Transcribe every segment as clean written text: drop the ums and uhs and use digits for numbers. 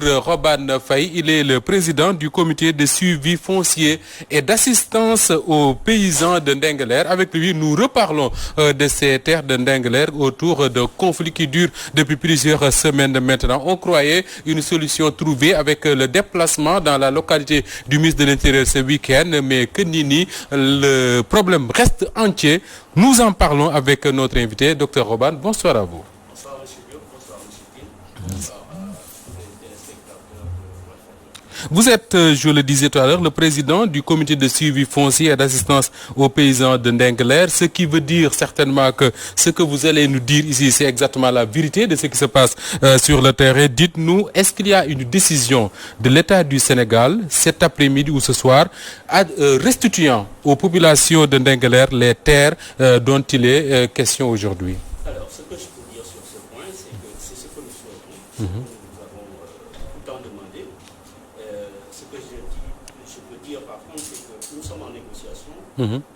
Robane Faye, il est le président du comité de suivi foncier et d'assistance aux paysans de Ndingler. Avec lui, nous reparlons de ces terres de Ndingler autour de conflits qui durent depuis plusieurs semaines maintenant. On croyait une solution trouvée avec le déplacement dans la localité du ministre de l'Intérieur ce week-end, mais que nini, le problème reste entier. Nous en parlons avec notre invité, Dr Robane. Bonsoir à vous. Bonsoir M. Diop, bonsoir M. Kim. Vous êtes, je le disais tout à l'heure, le président du comité de suivi foncier et d'assistance aux paysans de Ndingler, ce qui veut dire certainement que ce que vous allez nous dire ici, c'est exactement la vérité de ce qui se passe sur le terrain. Dites-nous, est-ce qu'il y a une décision de l'État du Sénégal cet après-midi ou ce soir restituant aux populations de Ndingler les terres dont il est question aujourd'hui? Alors, ce que je peux dire sur ce point, c'est que c'est ce que nous souhaitons. Nous avons tout le temps demandé. Ce que je peux dire par contre, c'est que nous sommes en négociation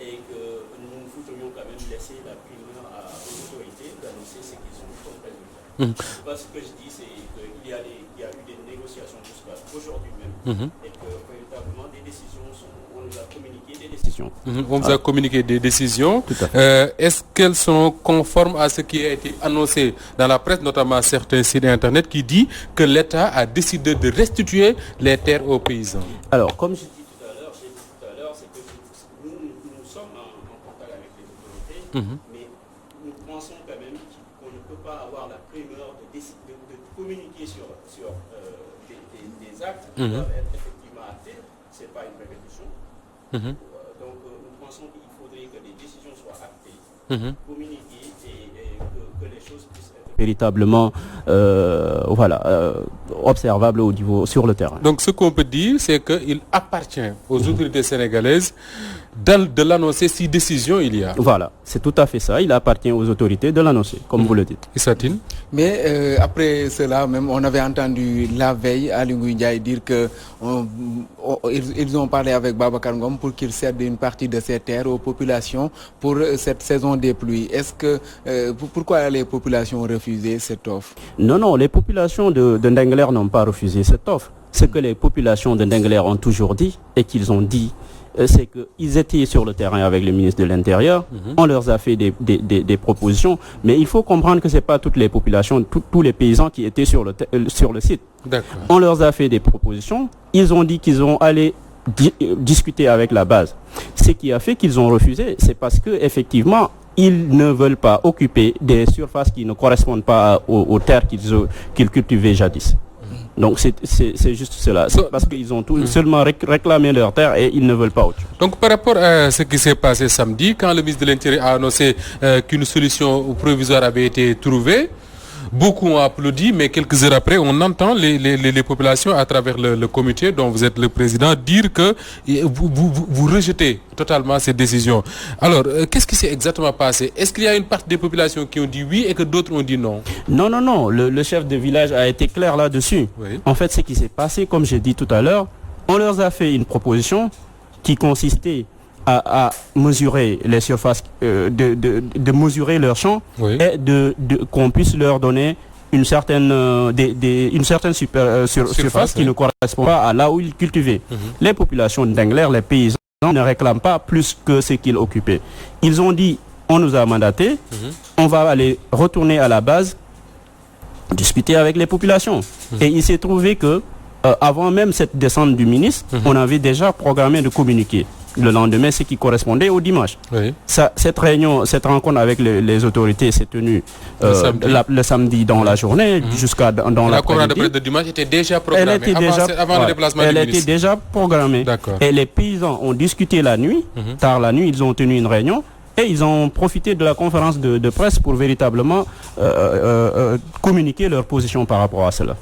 et que nous voudrions quand même laisser la primeur aux autorités d'annoncer ce qu'ils ont comme résultat. Ce que je dis, c'est qu'il y a eu des négociations jusqu'à aujourd'hui même et que véritablement des décisions on nous a communiqué des décisions. On vous a communiqué des décisions. Est-ce qu'elles sont conformes à ce qui a été annoncé dans la presse, notamment certains sites internet qui dit que l'État a décidé de restituer les terres aux paysans? Alors, comme j'ai dit tout à l'heure, c'est que nous sommes en contact avec les autorités, mais nous pensons quand même qu'on ne peut pas avoir la primeur de communiquer sur des actes qui doivent être effectivement actés. Ce n'est pas une répétition. Donc, nous pensons qu'il faudrait que les décisions soient actées, communiquées et que les choses puissent être véritablement observables au niveau sur le terrain. Donc ce qu'on peut dire, c'est qu'il appartient aux autorités sénégalaises de l'annoncer si décision il y a. Voilà, c'est tout à fait ça. Il appartient aux autorités de l'annoncer, comme vous le dites. Issatine. Mais après cela, même on avait entendu la veille Aly Ngouille Ndiaye dire que ils ont parlé avec Babacar Ngom pour qu'il cède une partie de ces terres aux populations pour cette saison des pluies. Est-ce que pourquoi les populations ont refusé cette offre? Non, les populations de Ndingler n'ont pas refusé cette offre. Ce que les populations de Ndingler ont toujours dit et qu'ils ont dit, c'est qu'ils étaient sur le terrain avec le ministre de l'Intérieur, on leur a fait des propositions, mais il faut comprendre que ce n'est pas toutes les populations, tous les paysans qui étaient sur le site. On leur a fait des propositions, ils ont dit qu'ils ont allé discuter avec la base. Ce qui a fait qu'ils ont refusé, c'est parce qu'effectivement, ils ne veulent pas occuper des surfaces qui ne correspondent pas aux terres qu'ils cultivaient jadis. Donc c'est juste cela. C'est parce qu'ils ont seulement réclamé leur terre et ils ne veulent pas autre chose. Donc par rapport à ce qui s'est passé samedi, quand le ministre de l'Intérieur a annoncé qu'une solution provisoire avait été trouvée, beaucoup ont applaudi, mais quelques heures après, on entend les populations à travers le comité dont vous êtes le président dire que vous rejetez totalement cette décision. Alors, qu'est-ce qui s'est exactement passé? Est-ce qu'il y a une partie des populations qui ont dit oui et que d'autres ont dit non? Non. Le chef de village a été clair là-dessus. Oui. En fait, ce qui s'est passé, comme j'ai dit tout à l'heure, on leur a fait une proposition qui consistait à mesurer les surfaces, de mesurer leurs champs et qu'on puisse leur donner une certaine surface qui ne correspond pas à là où ils cultivaient. Les populations de Ndingler, les paysans, ne réclament pas plus que ce qu'ils occupaient. Ils ont dit, on nous a mandaté, on va aller retourner à la base, discuter avec les populations. Et il s'est trouvé que, avant même cette descente du ministre, on avait déjà programmé de communiquer le lendemain, ce qui correspondait au dimanche. Cette rencontre avec les autorités s'est tenue le samedi dans la journée jusqu'à dans l'après-midi. La conférence de presse de dimanche était déjà programmée avant le déplacement du ministre. Elle était déjà programmée. Et les paysans ont discuté la nuit. Tard la nuit, ils ont tenu une réunion. Et ils ont profité de la conférence de presse pour véritablement communiquer leur position par rapport à cela.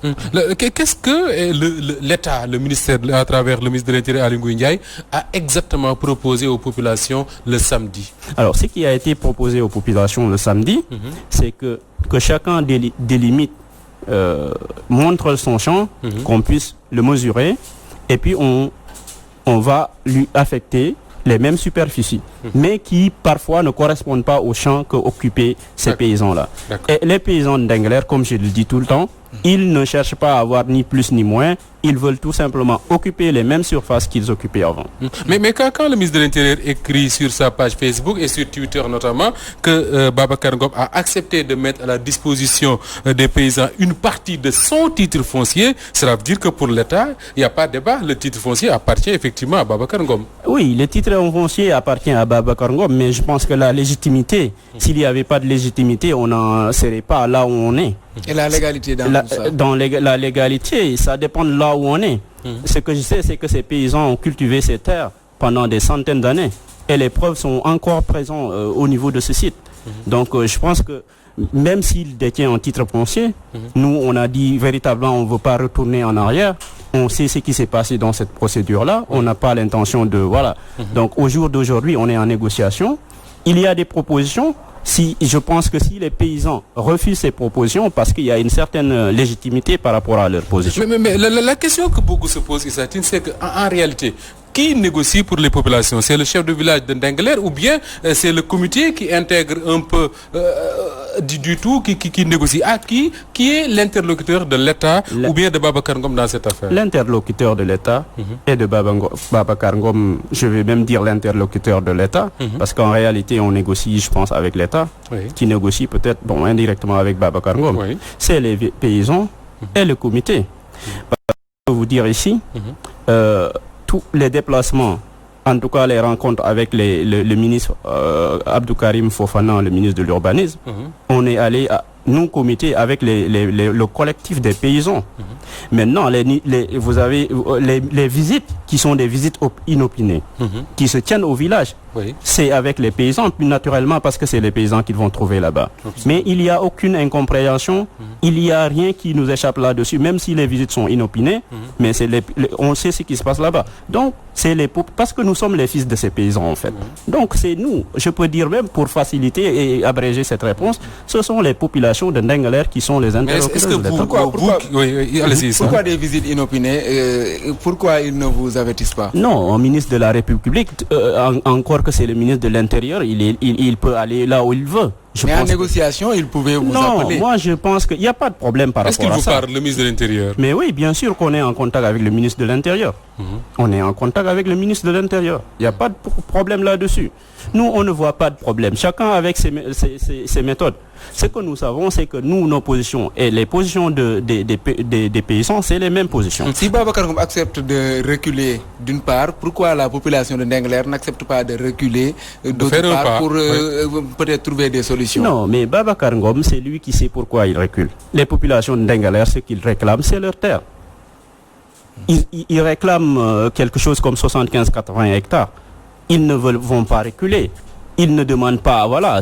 Qu'est-ce que l'État, le ministère, à travers le ministre de l'Intérieur Aly Ngouille Ndiaye, a exactement proposé aux populations le samedi? Alors, ce qui a été proposé aux populations le samedi, c'est que chacun délimite, montre son champ, qu'on puisse le mesurer, et puis on va lui affecter les mêmes superficies, mais qui parfois ne correspondent pas aux champs qu'occupaient ces paysans-là. Et les paysans de Ndingler, comme je le dis tout le temps, Ils ne cherchent pas à avoir ni plus ni moins. Ils veulent tout simplement occuper les mêmes surfaces qu'ils occupaient avant. Mais quand le ministre de l'Intérieur écrit sur sa page Facebook et sur Twitter notamment que Babacar Ngom a accepté de mettre à la disposition des paysans une partie de son titre foncier, cela veut dire que pour l'État, il n'y a pas de débat. Le titre foncier appartient effectivement à Babacar Ngom. Oui, le titre foncier appartient à Babacar Ngom, mais je pense que la légitimité, s'il n'y avait pas de légitimité, on n'en serait pas là où on est. Et la légalité dans tout ça? Dans la légalité, ça dépend de là où on est. Ce que je sais, c'est que ces paysans ont cultivé ces terres pendant des centaines d'années. Et les preuves sont encore présentes au niveau de ce site. Donc je pense que même s'il détient un titre foncier, nous on a dit véritablement on ne veut pas retourner en arrière. On sait ce qui s'est passé dans cette procédure-là. On n'a pas l'intention de... Voilà. Donc au jour d'aujourd'hui, on est en négociation. Il y a des propositions. Je pense que si les paysans refusent ces propositions, parce qu'il y a une certaine légitimité par rapport à leur position. Mais la question que beaucoup se posent, Issa-Tine, c'est qu'en réalité, qui négocie pour les populations? C'est le chef de village de Ndingler ou bien c'est le comité qui intègre un peu du tout, qui négocie? Qui est l'interlocuteur de l'État ou bien de Babacar Ngom dans cette affaire? L'interlocuteur de l'État et de Babacar Ngom, je vais même dire l'interlocuteur de l'État, parce qu'en réalité on négocie, je pense, avec l'État, qui négocie peut-être indirectement avec Babacar Ngom. C'est les paysans et le comité. Je peux vous dire ici, tous les déplacements, en tout cas les rencontres avec le ministre Abdou Karim Fofana, le ministre de l'Urbanisme, on est allé, nous, comité, avec le collectif des paysans. Maintenant, vous avez les visites qui sont des visites inopinées, qui se tiennent au village. C'est avec les paysans, plus naturellement, parce que c'est les paysans qu'ils vont trouver là-bas. Mais il n'y a aucune incompréhension, il n'y a rien qui nous échappe là-dessus, même si les visites sont inopinées, mais on sait ce qui se passe là-bas. Donc, parce que nous sommes les fils de ces paysans, en fait. Donc, c'est nous, je peux dire même, pour faciliter et abréger cette réponse, ce sont les populations de Ndingler qui sont les interlocuteurs de l'État. Pourquoi des visites inopinées? Pourquoi ils ne vous avertissent pas? Non, un ministre de la République, encore que c'est le ministre de l'Intérieur, il peut aller là où il veut. Mais en négociation, il pouvait vous appeler. Non, moi je pense qu'il n'y a pas de problème par rapport à ça. Est-ce qu'il vous parle, le ministre de l'Intérieur? Mais oui, bien sûr qu'on est en contact avec le ministre de l'Intérieur. On est en contact avec le ministre de l'Intérieur. Il n'y a pas de problème là-dessus. Nous, on ne voit pas de problème. Chacun avec ses méthodes. Ce que nous savons, c'est que nous, nos positions et les positions des paysans, c'est les mêmes positions. Si Babacar Ngom accepte de reculer d'une part, pourquoi la population de Ndingler n'accepte pas de reculer d'autre part pour peut-être trouver des solutions? Non, mais Babacar Ngom, c'est lui qui sait pourquoi il recule. Les populations de Ndingler, ce qu'ils réclament, c'est leur terre. Ils réclament quelque chose comme 75-80 hectares. Ils ne vont pas reculer. Ils ne demandent pas, voilà,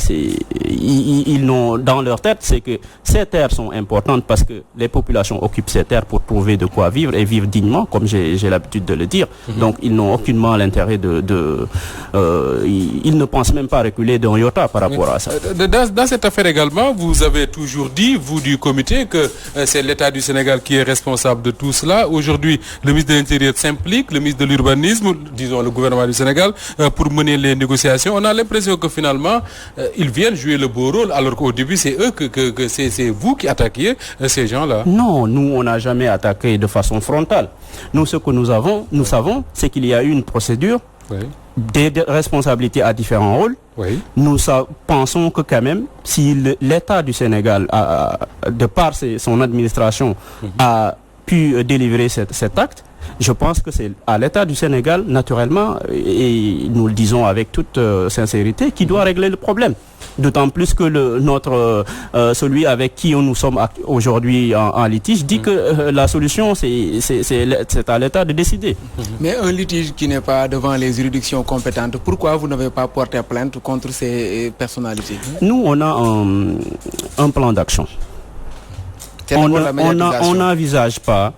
ils n'ont dans leur tête, c'est que ces terres sont importantes parce que les populations occupent ces terres pour trouver de quoi vivre et vivre dignement, comme j'ai l'habitude de le dire. Donc ils n'ont aucunement l'intérêt ils ne pensent même pas reculer d'un iota par rapport à ça. Dans cette affaire également, vous avez toujours dit, vous du comité, que c'est l'État du Sénégal qui est responsable de tout cela. Aujourd'hui, le ministre de l'Intérieur s'implique, le ministre de l'Urbanisme, disons le gouvernement du Sénégal, pour mener les négociations. On a l'impression que finalement, ils viennent jouer le beau rôle, alors qu'au début, c'est eux c'est vous qui attaquiez ces gens-là. Non, nous, on n'a jamais attaqué de façon frontale. Nous, ce que nous savons, c'est qu'il y a eu une procédure, des responsabilités à différents rôles. Nous pensons que quand même, si l'État du Sénégal, de par son administration, a pu délivrer cet acte, je pense que c'est à l'État du Sénégal, naturellement, et nous le disons avec toute sincérité, qui doit régler le problème. D'autant plus que celui avec qui nous sommes aujourd'hui en litige dit que la solution, c'est à l'État de décider. Mais un litige qui n'est pas devant les juridictions compétentes, pourquoi vous n'avez pas porté plainte contre ces personnalités? Nous, on a un plan d'action. On n'envisage pas...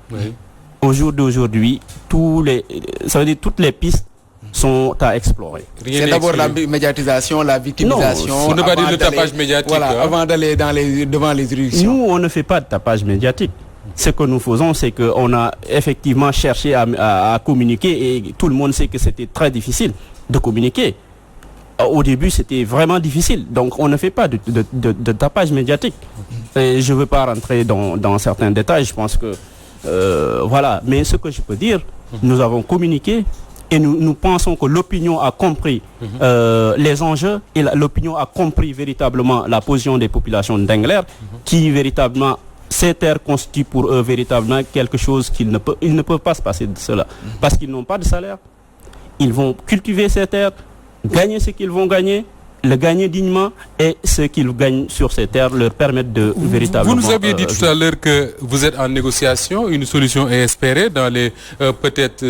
Au jour d'aujourd'hui, toutes les pistes sont à explorer. C'est d'abord la médiatisation, la victimisation. Non, vous ne pas dire le tapage médiatique. Voilà, avant d'aller devant les juridictions. Nous, on ne fait pas de tapage médiatique. Ce que nous faisons, c'est qu'on a effectivement cherché à communiquer et tout le monde sait que c'était très difficile de communiquer. Au début, c'était vraiment difficile. Donc, on ne fait pas de tapage médiatique. Et je ne veux pas rentrer dans certains détails. Je pense que, voilà. Mais ce que je peux dire, nous avons communiqué et nous pensons que l'opinion a compris les enjeux et l'opinion a compris véritablement la position des populations de Ndingler, qui véritablement, ces terres constituent pour eux véritablement quelque chose ils ne peuvent pas se passer de cela. Parce qu'ils n'ont pas de salaire. Ils vont cultiver ces terres, gagner ce qu'ils vont gagner, le gagner dignement, et ce qu'ils gagnent sur ces terres leur permettre de véritablement... Vous nous aviez dit tout à l'heure que vous êtes en négociation, une solution est espérée dans les... peut-être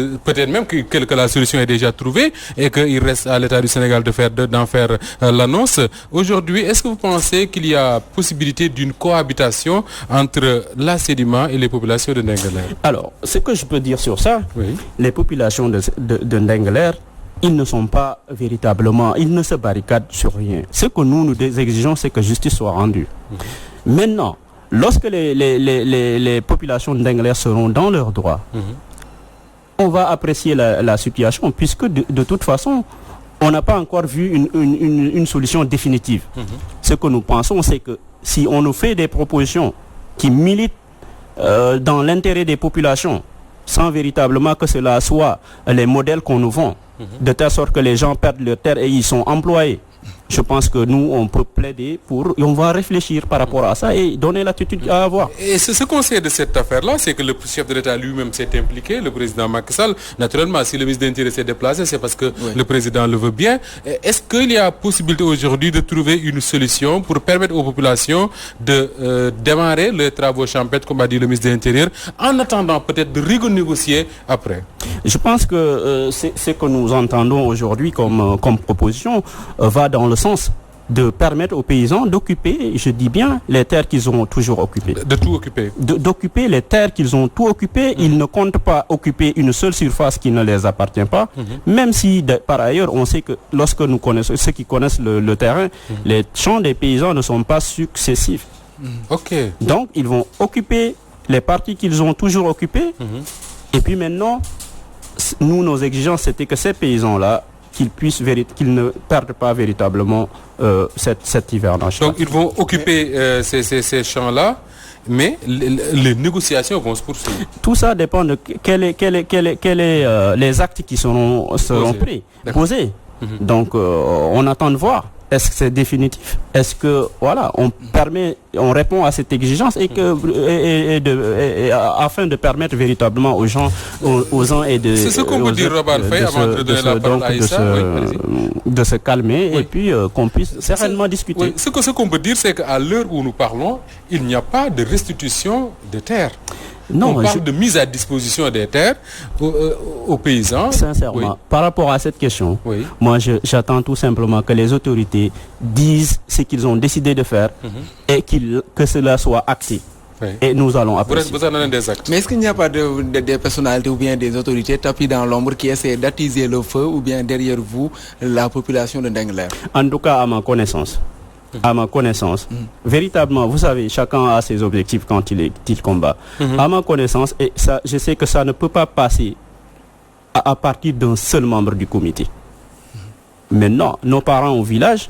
même que la solution est déjà trouvée et qu'il reste à l'État du Sénégal d'en faire l'annonce. Aujourd'hui, est-ce que vous pensez qu'il y a possibilité d'une cohabitation entre la Sedima et les populations de Ndingler? Alors, ce que je peux dire sur ça, les populations de Ndingler, ils ne sont pas véritablement, ils ne se barricadent sur rien. Ce que nous exigeons, c'est que justice soit rendue. Maintenant, lorsque les populations de Ndingler seront dans leurs droits, on va apprécier la situation, puisque de toute façon, on n'a pas encore vu une solution définitive. Ce que nous pensons, c'est que si on nous fait des propositions qui militent dans l'intérêt des populations, sans véritablement que cela soit les modèles qu'on nous vend, de telle sorte que les gens perdent leur terre et ils sont employés. Je pense que nous, on peut plaider pour... Et on va réfléchir par rapport à ça et donner l'attitude à avoir. Et ce qu'on sait de cette affaire-là, c'est que le chef de l'État lui-même s'est impliqué, le président Macky Sall. Naturellement, si le ministre de l'Intérieur s'est déplacé, c'est parce que le président le veut bien. Est-ce qu'il y a possibilité aujourd'hui de trouver une solution pour permettre aux populations de démarrer les travaux champêtres, comme a dit le ministre de l'Intérieur, en attendant peut-être de renégocier après? Je pense que ce que nous entendons aujourd'hui comme proposition va dans le sens de permettre aux paysans d'occuper, je dis bien, les terres qu'ils ont toujours occupées. De tout occuper. D'occuper les terres qu'ils ont tout occupées. Ils ne comptent pas occuper une seule surface qui ne les appartient pas. Même si, par ailleurs, on sait que lorsque nous connaissons, ceux qui connaissent le terrain, les champs des paysans ne sont pas successifs. Donc, ils vont occuper les parties qu'ils ont toujours occupées. Et puis maintenant, nous, nos exigences, c'était que ces paysans-là, qu'ils ne perdent pas véritablement cet hivernage. Donc ils vont occuper ces champs-là, mais les négociations vont se poursuivre. Tout ça dépend de quels sont les actes qui seront pris, posés. Donc on attend de voir. Est-ce que c'est définitif? Est-ce que voilà, on répond à cette exigence afin de permettre véritablement aux gens, aux uns et de... C'est ce qu'on peut dire, Robert Faye, avant de donner la parole à Issa. De se calmer et puis qu'on puisse sereinement discuter. Ce qu'on peut dire, c'est qu'à l'heure où nous parlons, il n'y a pas de restitution de terres. Non, on parle de mise à disposition des terres aux paysans. Sincèrement, par rapport à cette question, moi j'attends tout simplement que les autorités disent ce qu'ils ont décidé de faire et que cela soit acté. Et nous allons apprécier. Vous en avez des actes. Mais est-ce qu'il n'y a pas des personnalités ou bien des autorités tapis dans l'ombre qui essaient d'attiser le feu ou bien derrière vous la population de Ndingler? En tout cas, à ma connaissance, véritablement, vous savez, chacun a ses objectifs quand il combat. À ma connaissance, et ça, je sais que ça ne peut pas passer à partir d'un seul membre du comité. Maintenant, nos parents au village,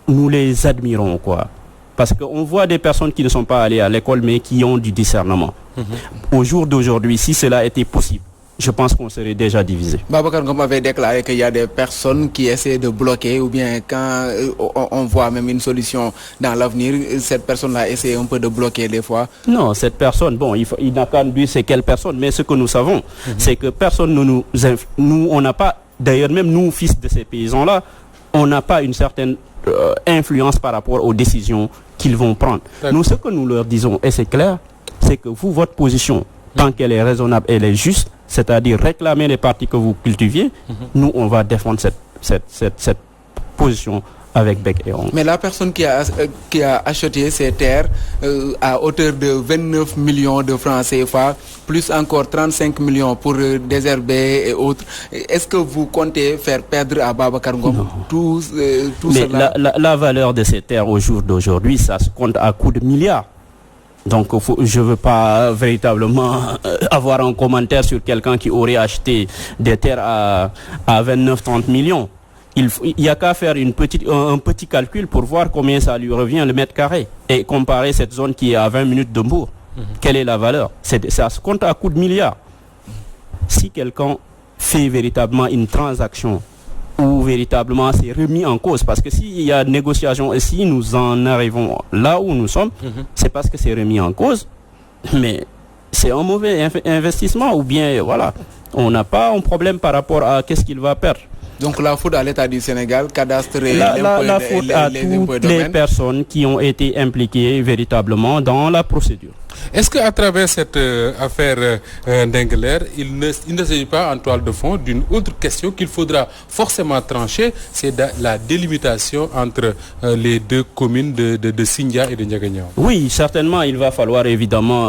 nous les admirons, quoi. Parce qu'on voit des personnes qui ne sont pas allées à l'école, mais qui ont du discernement. Au jour d'aujourd'hui, si cela était possible, je pense qu'on serait déjà divisé. Babacar Ngom avait déclaré qu'il y a des personnes qui essaient de bloquer ou bien quand on voit même une solution dans l'avenir, cette personne-là essaie un peu de bloquer des fois. Non, cette personne, bon, il n'a qu'à dire c'est quelle personne, mais ce que nous savons, c'est que personne nous on n'a pas, d'ailleurs même nous, fils de ces paysans-là, on n'a pas une certaine influence par rapport aux décisions qu'ils vont prendre. Nous, ce que nous leur disons, et c'est clair, c'est que vous, votre position, tant qu'elle est raisonnable, elle est juste, c'est-à-dire réclamer les parties que vous cultiviez, nous, on va défendre cette position avec bec et ongle. Mais la personne qui a acheté ces terres à hauteur de 29 millions de francs CFA, plus encore 35 millions pour désherber et autres, est-ce que vous comptez faire perdre à Babacar Ngom tout cela? La valeur de ces terres au jour d'aujourd'hui, ça se compte à coups de milliards. Donc je ne veux pas véritablement avoir un commentaire sur quelqu'un qui aurait acheté des terres à 29-30 millions. il y a qu'à faire un petit calcul pour voir combien ça lui revient le mètre carré et comparer cette zone qui est à 20 minutes de Mbour. Quelle est la valeur? Ça se compte à coups de milliards. Si quelqu'un fait véritablement une transaction où véritablement c'est remis en cause, parce que s'il y a négociation et si nous en arrivons là où nous sommes, c'est parce que c'est remis en cause, mais c'est un mauvais investissement ou bien voilà, on n'a pas un problème par rapport à qu'est-ce qu'il va perdre. Donc la faute à l'État du Sénégal, cadastre et la faute à toutes les personnes qui ont été impliquées véritablement dans la procédure. Est-ce qu'à travers cette affaire Ndingler, il ne s'agit pas en toile de fond d'une autre question qu'il faudra forcément trancher, c'est la délimitation entre les deux communes de Sindia et de Ndiaganiao? Oui, certainement, il va falloir évidemment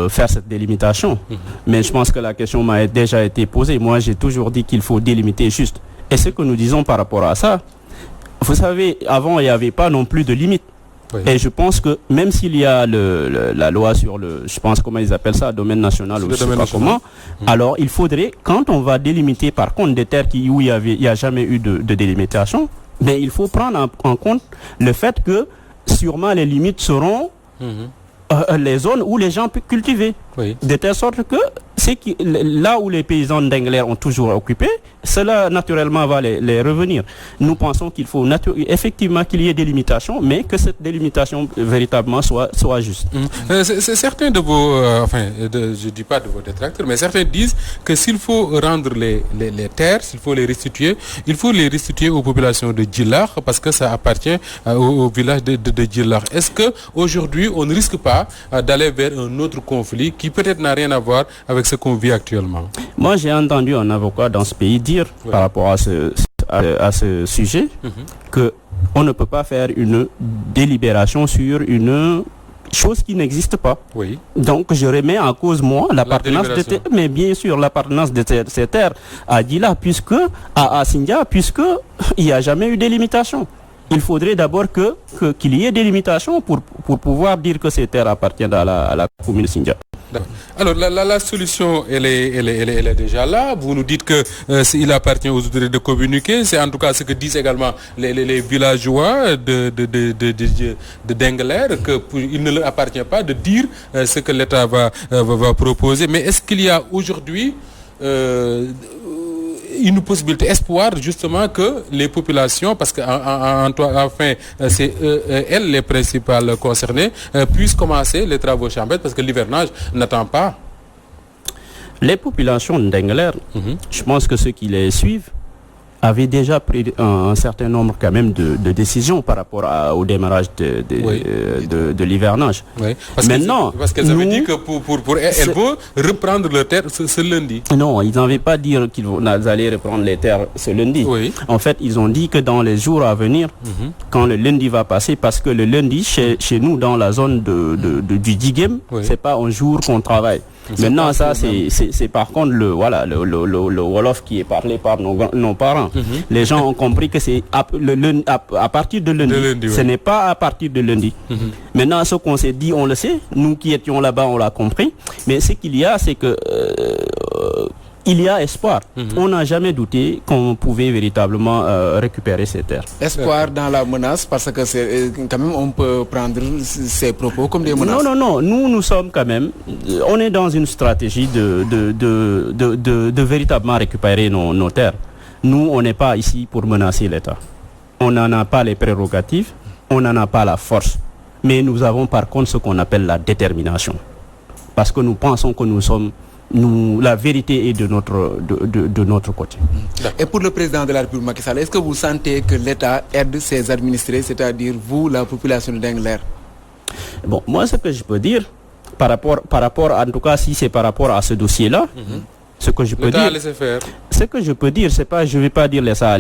faire cette délimitation. Mais je pense que la question m'a déjà été posée. Moi, j'ai toujours dit qu'il faut délimiter juste. Et ce que nous disons par rapport à ça, vous savez, avant, il n'y avait pas non plus de limite. Oui. Et je pense que même s'il y a la loi sur je pense comment ils appellent ça, domaine national ou je sais pas comment, alors il faudrait, quand on va délimiter par contre des terres où il y a jamais eu de délimitation, mais il faut prendre en compte le fait que sûrement les limites seront les zones où les gens peuvent cultiver. Oui. De telle sorte que là où les paysans d'Ndingler ont toujours occupé, cela naturellement va les revenir. Nous pensons qu'il faut effectivement qu'il y ait des limitations, mais que cette délimitation véritablement soit juste. C'est certains de vos, je dis pas de vos détracteurs, mais certains disent que s'il faut rendre les terres, s'il faut les restituer aux populations de Djilakh parce que ça appartient au village de Djilakh. Est-ce que aujourd'hui on ne risque pas d'aller vers un autre conflit qui peut-être n'a rien à voir avec ce qu'on vit actuellement? Moi, j'ai entendu un avocat dans ce pays dire par rapport à ce sujet que on ne peut pas faire une délibération sur une chose qui n'existe pas. Oui. Donc, je remets en cause, moi, l'appartenance de terres, mais bien sûr, l'appartenance de ces terres à Djila, à Sindia, puisque il n'y a jamais eu de délimitation. Il faudrait d'abord qu'il y ait des limitations pour pouvoir dire que ces terres appartiennent à la commune de Sindia. Alors la solution elle est déjà là. Vous nous dites que il appartient aux autorités de communiquer. C'est en tout cas ce que disent également les villageois de Ndingler, que il ne leur appartient pas de dire ce que l'État va proposer. Mais est-ce qu'il y a aujourd'hui une possibilité, espoir justement que les populations, parce que c'est elles les principales concernées, puissent commencer les travaux champêtres parce que l'hivernage n'attend pas? Les populations d'Ndingler, je pense que ceux qui les suivent avaient déjà pris un certain nombre quand même de décisions par rapport au démarrage de l'hivernage. Oui. Parce qu'elles avaient dit que pour elles vont reprendre leurs terres ce lundi. Non, ils n'avaient pas dit qu'ils allaient reprendre les terres ce lundi. Oui. En fait, ils ont dit que dans les jours à venir, quand le lundi va passer, parce que le lundi, chez nous, dans la zone du Digem, c'est pas un jour qu'on travaille. Maintenant, ça, c'est par contre le Wolof qui est parlé par nos parents. Les gens ont compris que c'est à partir de lundi. Ce n'est pas à partir de lundi. Maintenant, ce qu'on s'est dit, on le sait. Nous qui étions là-bas, on l'a compris. Mais ce qu'il y a, c'est que il y a espoir. On n'a jamais douté qu'on pouvait véritablement récupérer ces terres. Espoir dans la menace, parce que c'est quand même on peut prendre ces propos comme des menaces. Non. Nous sommes quand même, on est dans une stratégie de véritablement récupérer nos terres. Nous, on n'est pas ici pour menacer l'État. On n'en a pas les prérogatives, on n'en a pas la force. Mais nous avons par contre ce qu'on appelle la détermination. Parce que nous pensons que la vérité est de notre côté. Et pour le président de la République Macky Sall, est-ce que vous sentez que l'État aide ses administrés, c'est-à-dire vous, la population de Ndingler? Bon, moi, ce que je peux dire, par rapport, en tout cas, si c'est par rapport à ce dossier-là, ce que je peux dire, c'est pas, je vais pas dire l'État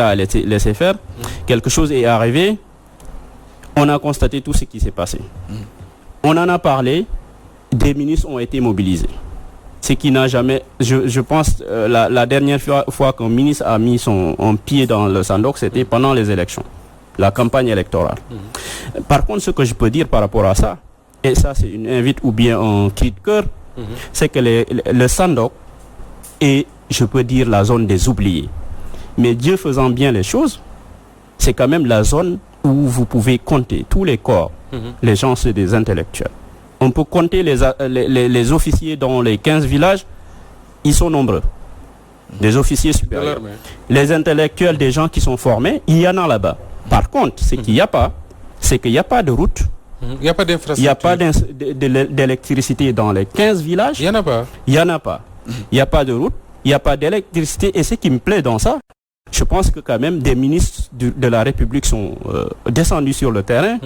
a laissé faire. Quelque chose est arrivé. On a constaté tout ce qui s'est passé. On en a parlé. Des ministres ont été mobilisés. Ce qui n'a jamais, je pense, la dernière fois qu'un ministre a mis son pied dans le sandok, c'était pendant les élections, la campagne électorale. Par contre, ce que je peux dire par rapport à ça, et ça c'est une invite ou bien un cri de cœur, c'est que le sandok est, je peux dire, la zone des oubliés. Mais Dieu faisant bien les choses, c'est quand même la zone où vous pouvez compter tous les corps. Les gens, c'est des intellectuels. On peut compter les officiers dans les 15 villages, ils sont nombreux. Des officiers supérieurs. Les intellectuels, des gens qui sont formés, il y en a là-bas. Par contre, ce qu'il n'y a pas, c'est qu'il n'y a pas de route. Il n'y a pas d'infrastructure. Il n'y a pas d'électricité dans les 15 villages. Il n'y en a pas. Il n'y en a pas. Il n'y a pas de route, il n'y a pas d'électricité. Et ce qui me plaît dans ça, je pense que quand même des ministres de la République sont descendus sur le terrain.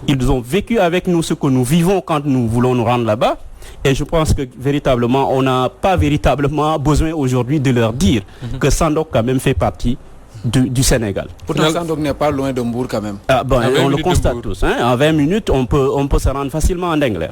Ils ont vécu avec nous ce que nous vivons quand nous voulons nous rendre là-bas. Et je pense que véritablement, on n'a pas véritablement besoin aujourd'hui de leur dire que Sandok quand même fait partie du Sénégal. Pourtant, Sandok n'est pas loin de Mbour quand même. Ah, bon, on le constate tous. Hein. En 20 minutes, on peut se rendre facilement en Ndingler.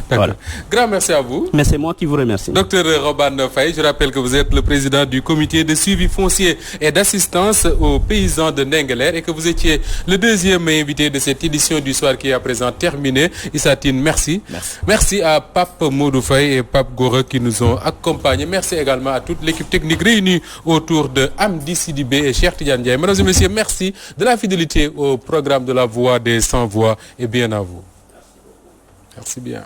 Voilà. Grand merci à vous. Mais c'est moi qui vous remercie. Docteur Robane Faye, je rappelle que vous êtes le président du comité de suivi foncier et d'assistance aux paysans de Ndingler et que vous étiez le deuxième invité de cette édition du soir qui est à présent terminée. Issa Tine, merci. Merci à Pape Modou Faye et Pape Gora qui nous ont accompagnés. Merci également à toute l'équipe technique réunie autour de Amdi Sidibé et Cheikh Tidiane Ndiaye. Mesdames et messieurs, merci de la fidélité au programme de la Voix des Sans Voix et bien à vous. Merci bien.